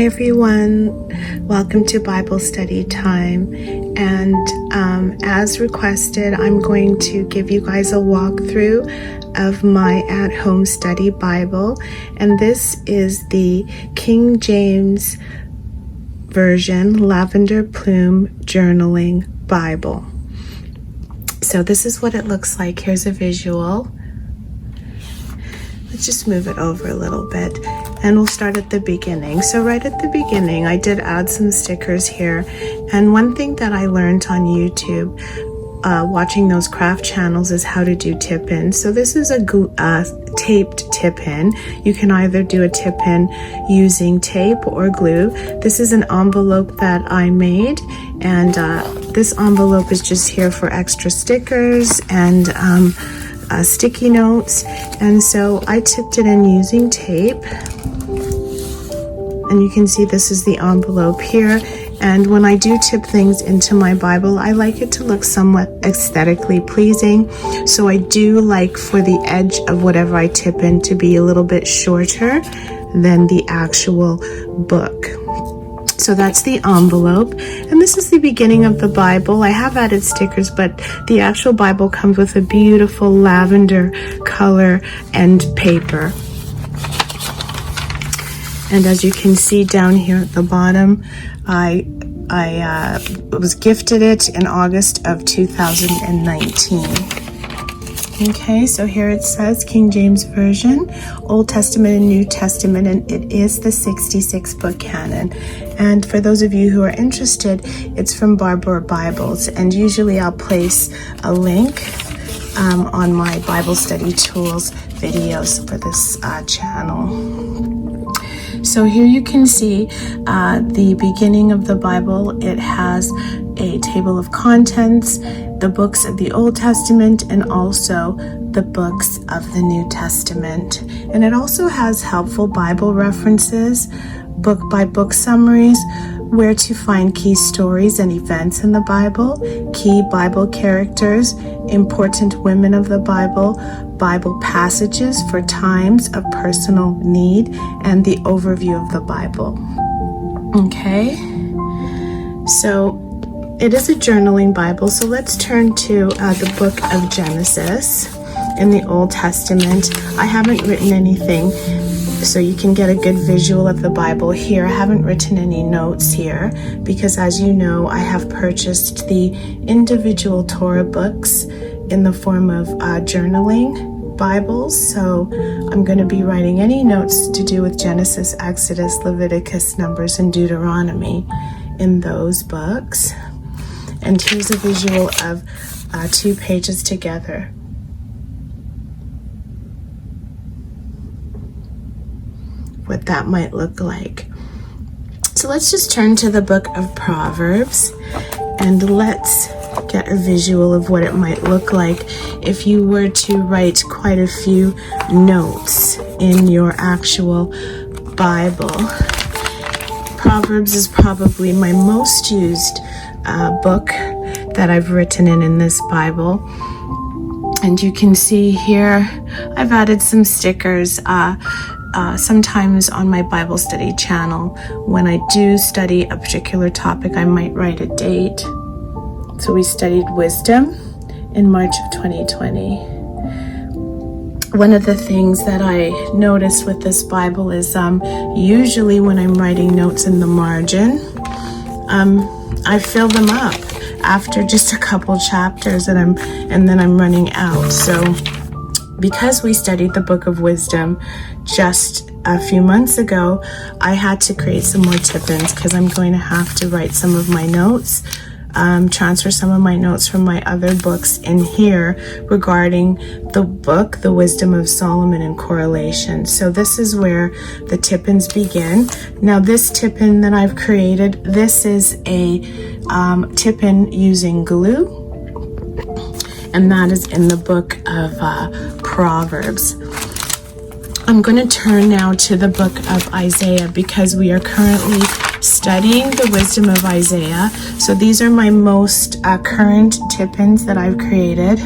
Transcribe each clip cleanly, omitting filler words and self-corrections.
Hi everyone, welcome to Bible study time, and as requested, I'm going to give you guys a walkthrough of my at-home study Bible, and this is the King James Version Lavender Plume Journaling Bible. So this is what it looks like. Here's a visual. Let's just move it over a little bit and we'll start at the beginning. So right at the beginning, I did add some stickers here. And one thing that I learned on YouTube, watching those craft channels, is how to do tip-ins. So this is a taped tip-in. You can either do a tip-in using tape or glue. This is an envelope that I made, and this envelope is just here for extra stickers and sticky notes. And so I tipped it in using tape, and you can see this is the envelope here. And when I do tip things into my Bible, I like it to look somewhat aesthetically pleasing. So I do like for the edge of whatever I tip in to be a little bit shorter than the actual book. So that's the envelope, and this is the beginning of the Bible. I have added stickers, but the actual Bible comes with a beautiful lavender color and paper. And as you can see down here at the bottom, I was gifted it in August of 2019. Okay, so here it says King James Version, Old Testament and New Testament, and it is the 66 book canon. And for those of you who are interested, it's from Barbara Bibles, and usually I'll place a link on my Bible study tools videos for this channel. So here you can see the beginning of the Bible. It has a table of contents, the books of the Old Testament, and also the books of the New Testament. And it also has helpful Bible references, book by book summaries, where to find key stories and events in the Bible, key Bible characters, important women of the Bible, Bible passages for times of personal need, and the overview of the Bible. Okay, so it is a journaling Bible, so let's turn to the book of Genesis in the Old Testament. I haven't written anything, so you can get a good visual of the Bible here. I haven't written any notes here because, as you know, I have purchased the individual Torah books in the form of journaling Bibles. So I'm going to be writing any notes to do with Genesis, Exodus, Leviticus, Numbers, and Deuteronomy in those books. And here's a visual of 2 pages together. What that might look like. So let's just turn to the book of Proverbs and let's get a visual of what it might look like if you were to write quite a few notes in your actual Bible. Proverbs is probably my most used book that I've written in this Bible. And you can see here I've added some stickers. Sometimes on my Bible study channel, when I do study a particular topic, I might write a date. So we studied wisdom in March of 2020. One of the things that I noticed with this Bible is usually when I'm writing notes in the margin, I fill them up after just a couple chapters and then I'm running out. So because we studied the book of wisdom just a few months ago, I had to create some more tip-ins because I'm going to have to write some of my notes, transfer some of my notes from my other books in here regarding the book, The Wisdom of Solomon, and correlation. So this is where the tip-ins begin. Now this tip-in that I've created, this is a tip-in using glue, and that is in the book of Proverbs. I'm going to turn now to the book of Isaiah because we are currently studying the wisdom of Isaiah. So these are my most current tip-ins that I've created.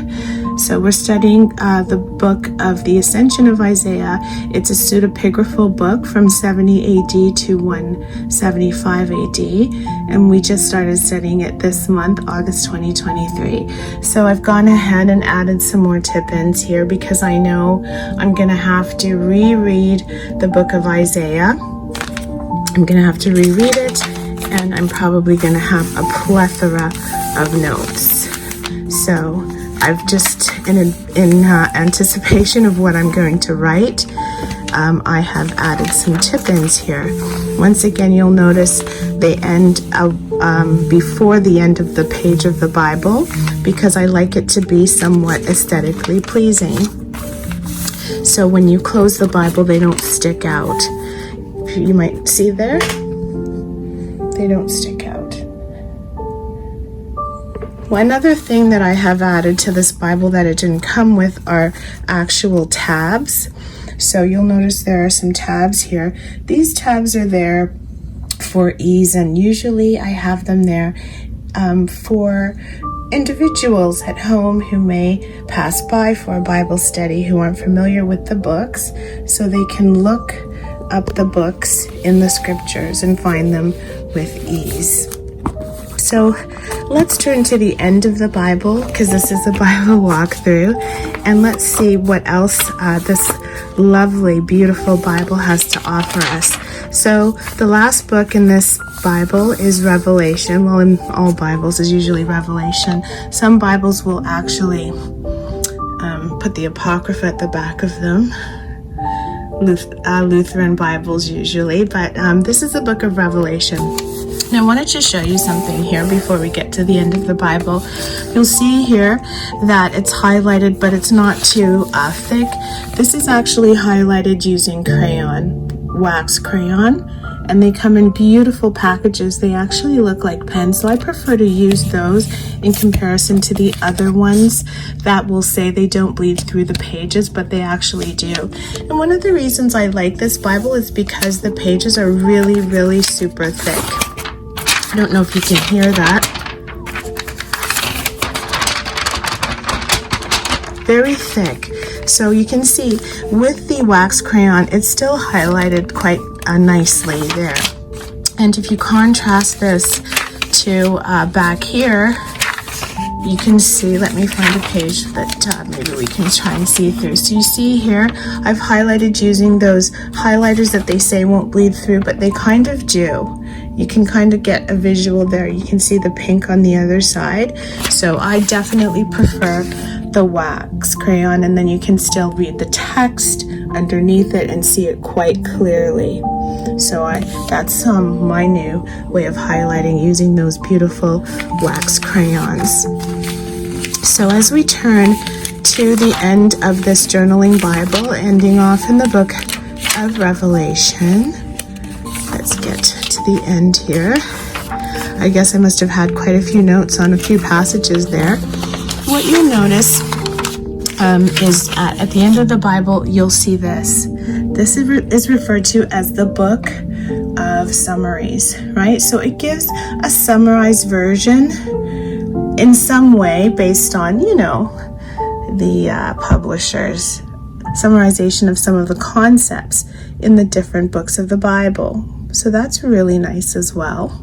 So we're studying the book of the Ascension of Isaiah. It's a pseudepigraphal book from 70 AD to 175 AD, and we just started studying it this month, August 2023. So I've gone ahead and added some more tip-ins here because I know I'm going to have to reread the book of Isaiah. I'm going to have to reread it, and I'm probably going to have a plethora of notes. So I've just, in anticipation of what I'm going to write, I have added some tip-ins here. Once again, you'll notice they end before the end of the page of the Bible because I like it to be somewhat aesthetically pleasing. So when you close the Bible, they don't stick out. You might see there, they don't stick out. One other thing that I have added to this Bible that it didn't come with are actual tabs. So you'll notice there are some tabs here. These tabs are there for ease, and usually I have them there for individuals at home who may pass by for a Bible study who aren't familiar with the books, so they can look up the books in the scriptures and find them with ease. So let's turn to the end of the Bible because this is a Bible walkthrough, and let's see what else this lovely, beautiful Bible has to offer us. So the last book in this Bible is Revelation. Well, in all Bibles is usually Revelation. Some Bibles will actually put the Apocrypha at the back of them. Lutheran Bibles usually, but this is the book of Revelation. Now I wanted to show you something here before we get to the end of the Bible. You'll see here that it's highlighted, but it's not too thick. This is actually highlighted using crayon, wax crayon, and they come in beautiful packages. They actually look like pens, so I prefer to use those in comparison to the other ones that will say they don't bleed through the pages, but they actually do. And one of the reasons I like this Bible is because the pages are really, really super thick. I don't know if you can hear that. Very thick. So you can see with the wax crayon, it's still highlighted quite nicely there. And if you contrast this to back here, you can see, let me find a page that maybe we can try and see through. So you see here, I've highlighted using those highlighters that they say won't bleed through, but they kind of do. You can kind of get a visual there. You can see the pink on the other side. So I definitely prefer the wax crayon, and then you can still read the text underneath it and see it quite clearly. So that's my new way of highlighting, using those beautiful wax crayons. So as we turn to the end of this journaling Bible, ending off in the book of Revelation, let's get to the end here. I guess I must have had quite a few notes on a few passages there. What you'll notice is at the end of the Bible, you'll see this. This is referred to as the book of summaries, right? So it gives a summarized version in some way based on, the publisher's summarization of some of the concepts in the different books of the Bible. So that's really nice as well.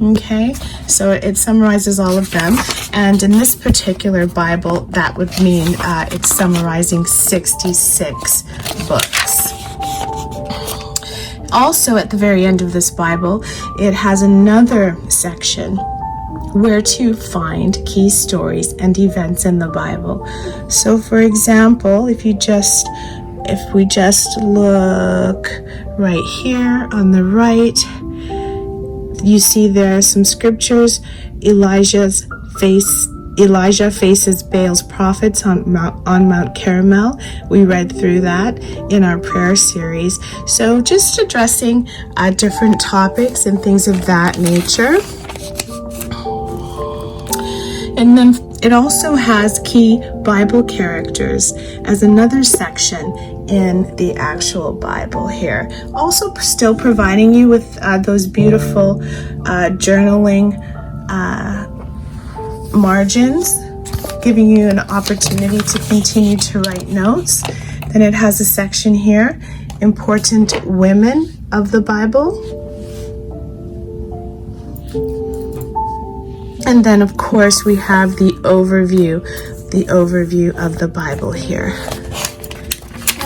Okay, so it summarizes all of them, and in this particular Bible, that would mean it's summarizing 66 books. Also, at the very end of this Bible, it has another section where to find key stories and events in the Bible. So, for example, if we just look right here on the right, you see there are some scriptures. Elijah faces Baal's prophets on Mount Carmel. We read through that in our prayer series. So just addressing different topics and things of that nature. And then it also has key Bible characters as another section in the actual Bible here. Also still providing you with those beautiful journaling margins giving you an opportunity to continue to write notes. Then it has a section here, important women of the Bible. And then, of course, we have the overview of the Bible here.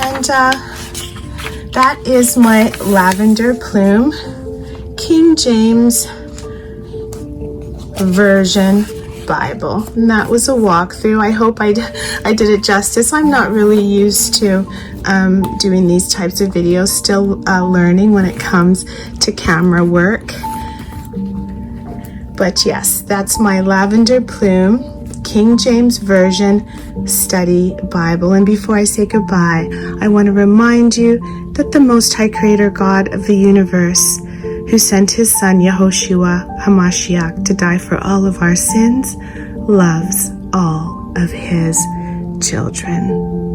And that is my lavender plume, King James Version Bible. And that was a walkthrough. I hope I did it justice. I'm not really used to doing these types of videos, still learning when it comes to camera work. But yes, that's my lavender plume, King James Version Study Bible. And before I say goodbye, I want to remind you that the Most High Creator God of the universe, who sent his Son Yehoshua HaMashiach to die for all of our sins, loves all of his children.